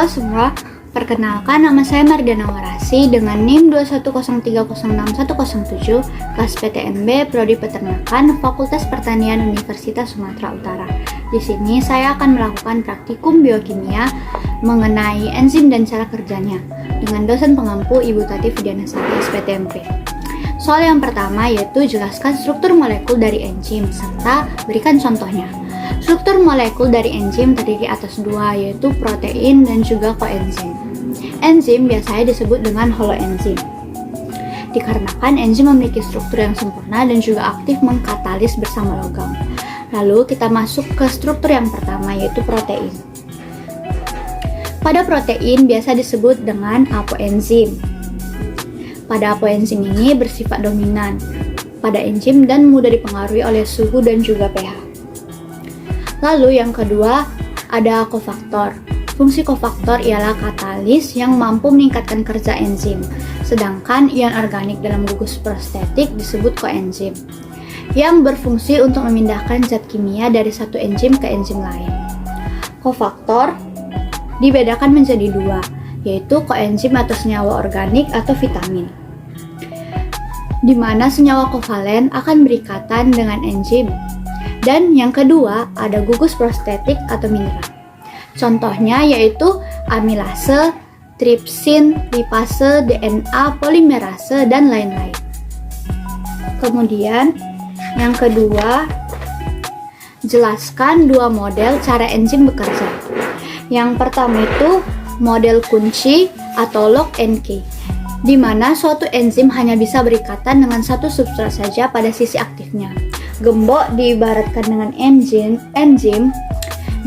Halo semua, perkenalkan nama saya Mardiana Warasi dengan NIM 210306107, kelas PTNB, Prodi Peternakan, Fakultas Pertanian Universitas Sumatera Utara. Di sini saya akan melakukan praktikum biokimia mengenai enzim dan cara kerjanya dengan dosen pengampu Ibu Tati Fidianasari SPTMP. Soal yang pertama yaitu jelaskan struktur molekul dari enzim serta berikan contohnya. Struktur molekul dari enzim terdiri atas dua, yaitu protein dan juga koenzim. Enzim biasanya disebut dengan holoenzim, dikarenakan enzim memiliki struktur yang sempurna dan juga aktif mengkatalis bersama logam. Lalu kita masuk ke struktur yang pertama, yaitu protein. Pada protein biasa disebut dengan apoenzim. Pada apoenzim ini bersifat dominan pada enzim dan mudah dipengaruhi oleh suhu dan juga pH. Lalu yang kedua ada kofaktor. Fungsi kofaktor ialah katalis yang mampu meningkatkan kerja enzim. Sedangkan ion organik dalam gugus prostetik disebut koenzim, yang berfungsi untuk memindahkan zat kimia dari satu enzim ke enzim lain. Kofaktor dibedakan menjadi dua, yaitu koenzim atau senyawa organik atau vitamin, di mana senyawa kovalen akan berikatan dengan enzim. Dan yang kedua ada gugus prostetik atau mineral. Contohnya yaitu amilase, tripsin, lipase, DNA, polimerase, dan lain-lain. Kemudian yang kedua, jelaskan dua model cara enzim bekerja. Yang pertama itu model kunci atau lock and key, di mana suatu enzim hanya bisa berikatan dengan satu substrat saja pada sisi aktifnya. Gembok diibaratkan dengan enzim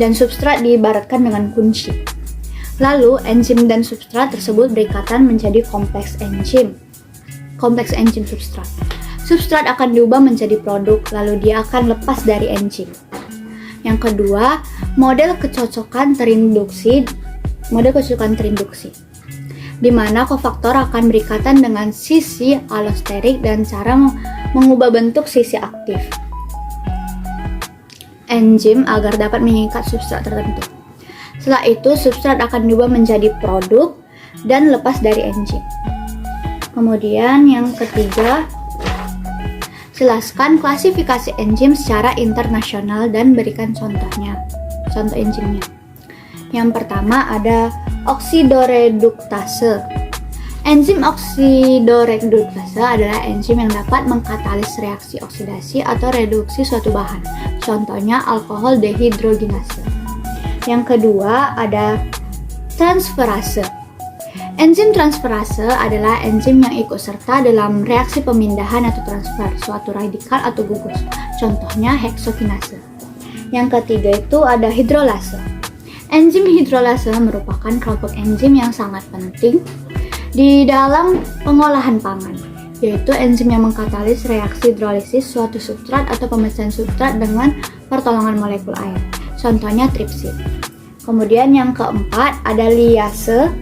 dan substrat diibaratkan dengan kunci. Lalu enzim dan substrat tersebut berikatan menjadi kompleks enzim substrat. Substrat akan diubah menjadi produk, lalu dia akan lepas dari enzim. Yang kedua, model kecocokan terinduksi, di mana kofaktor akan berikatan dengan sisi alosterik dan cara mengubah bentuk sisi aktif enzim agar dapat mengikat substrat tertentu. Setelah itu, substrat akan diubah menjadi produk dan lepas dari enzim. Kemudian yang ketiga, jelaskan klasifikasi enzim secara internasional dan berikan contohnya, contoh enzimnya. Yang pertama ada oksidoreduktase. Enzim oksidoreduktase adalah enzim yang dapat mengkatalis reaksi oksidasi atau reduksi suatu bahan. Contohnya alkohol dehidrogenase. Yang kedua ada transferase. Enzim transferase adalah enzim yang ikut serta dalam reaksi pemindahan atau transfer suatu radikal atau gugus. Contohnya heksokinase. Yang ketiga itu ada hidrolase. Enzim hidrolase merupakan kelompok enzim yang sangat penting di dalam pengolahan pangan, yaitu enzim yang mengkatalis reaksi hidrolisis suatu substrat atau pemecahan substrat dengan pertolongan molekul air. Contohnya tripsin. Kemudian yang keempat ada liase.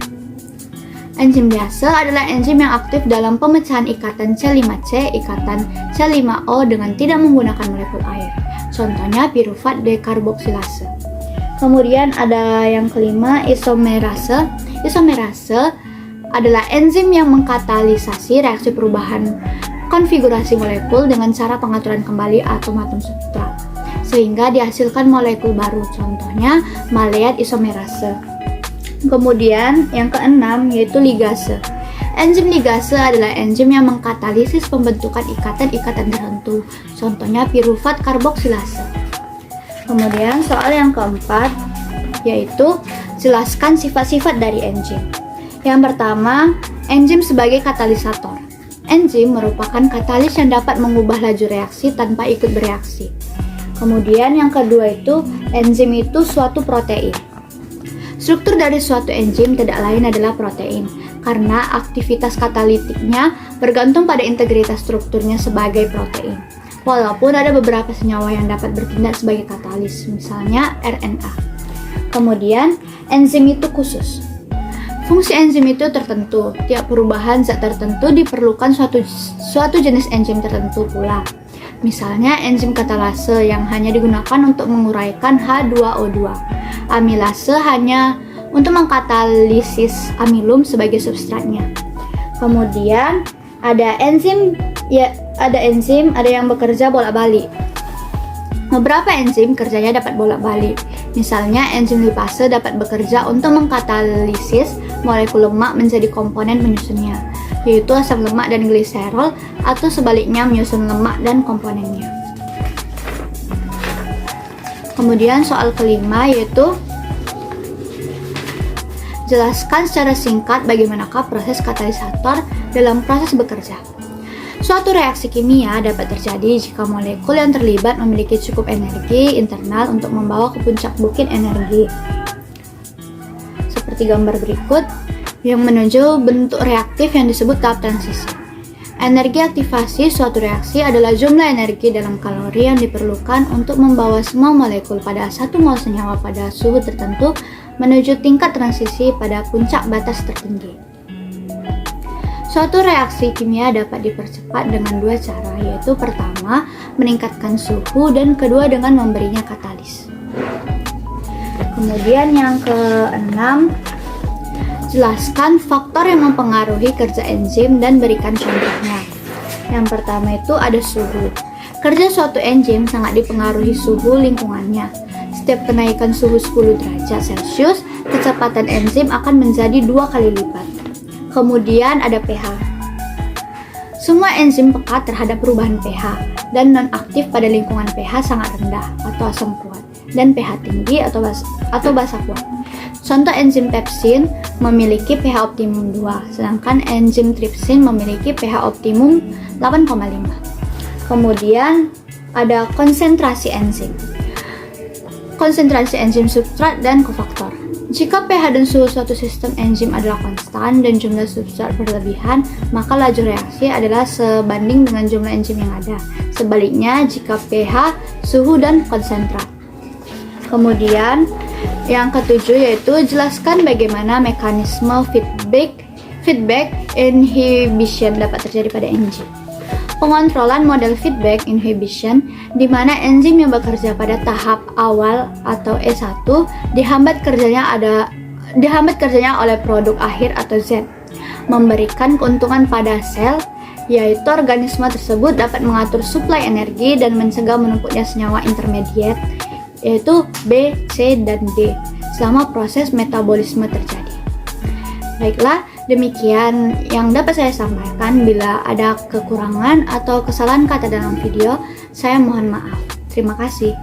Enzim liase adalah enzim yang aktif dalam pemecahan ikatan C5C, ikatan C5O dengan tidak menggunakan molekul air. Contohnya pirufat dekarboksilase. Kemudian ada yang kelima isomerase. Isomerase adalah enzim yang mengkatalisasi reaksi perubahan konfigurasi molekul dengan cara pengaturan kembali atom-atom substrat sehingga dihasilkan molekul baru. Contohnya maleat isomerase. Kemudian yang keenam yaitu ligase. Enzim ligase adalah enzim yang mengkatalisis pembentukan ikatan-ikatan tertentu. Contohnya pirufat karboksilase. Kemudian soal yang keempat yaitu jelaskan sifat-sifat dari enzim. Yang pertama, enzim sebagai katalisator. Enzim merupakan katalis yang dapat mengubah laju reaksi tanpa ikut bereaksi. Kemudian yang kedua itu, enzim itu suatu protein. Struktur dari suatu enzim tidak lain adalah protein, karena aktivitas katalitiknya bergantung pada integritas strukturnya sebagai protein. Walaupun ada beberapa senyawa yang dapat bertindak sebagai katalis, misalnya RNA. Kemudian, enzim itu khusus. Fungsi enzim itu tertentu. Tiap perubahan zat tertentu diperlukan suatu jenis enzim tertentu pula. Misalnya enzim katalase yang hanya digunakan untuk menguraikan H2O2. Amilase hanya untuk mengkatalisis amilum sebagai substratnya. Kemudian ada enzim ada yang bekerja bolak-balik. Beberapa enzim kerjanya dapat bolak-balik. Misalnya enzim lipase dapat bekerja untuk mengkatalisis molekul lemak menjadi komponen penyusunnya, yaitu asam lemak dan gliserol, atau sebaliknya menyusun lemak dan komponennya. Kemudian soal kelima yaitu jelaskan secara singkat bagaimanakah proses katalisator dalam proses bekerja. Suatu reaksi kimia dapat terjadi jika molekul yang terlibat memiliki cukup energi internal untuk membawa ke puncak bukit energi. Seperti gambar berikut yang menunjuk bentuk reaktif yang disebut tahap transisi. Energi aktivasi suatu reaksi adalah jumlah energi dalam kalori yang diperlukan untuk membawa semua molekul pada satu mol senyawa pada suhu tertentu menuju tingkat transisi pada puncak batas tertinggi. Suatu reaksi kimia dapat dipercepat dengan dua cara, yaitu pertama, meningkatkan suhu, dan kedua dengan memberinya katalis. Kemudian yang keenam, jelaskan faktor yang mempengaruhi kerja enzim dan berikan contohnya. Yang pertama itu ada suhu. Kerja suatu enzim sangat dipengaruhi suhu lingkungannya. Setiap kenaikan suhu 10 derajat Celcius, kecepatan enzim akan menjadi 2 kali lipat. Kemudian ada pH. Semua enzim peka terhadap perubahan pH dan non-aktif pada lingkungan pH sangat rendah atau asam kuat dan pH tinggi atau basa kuat. Contoh enzim pepsin memiliki pH optimum 2, sedangkan enzim tripsin memiliki pH optimum 8,5. Kemudian ada konsentrasi enzim. Konsentrasi enzim substrat dan kofaktor. Jika pH dan suhu suatu sistem enzim adalah konstan dan jumlah substrat berlebihan, maka laju reaksi adalah sebanding dengan jumlah enzim yang ada. Sebaliknya, jika pH, suhu, dan konsentrat. Kemudian, yang ketujuh yaitu jelaskan bagaimana mekanisme feedback inhibition dapat terjadi pada enzim. Pengontrolan model feedback inhibition di mana enzim yang bekerja pada tahap awal atau E1 dihambat kerjanya oleh produk akhir atau Z, memberikan keuntungan pada sel, yaitu organisme tersebut dapat mengatur suplai energi dan mencegah menumpuknya senyawa intermediate yaitu B, C, dan D selama proses metabolisme terjadi. Baiklah, demikian yang dapat saya sampaikan. Bila ada kekurangan atau kesalahan kata dalam video, saya mohon maaf. Terima kasih.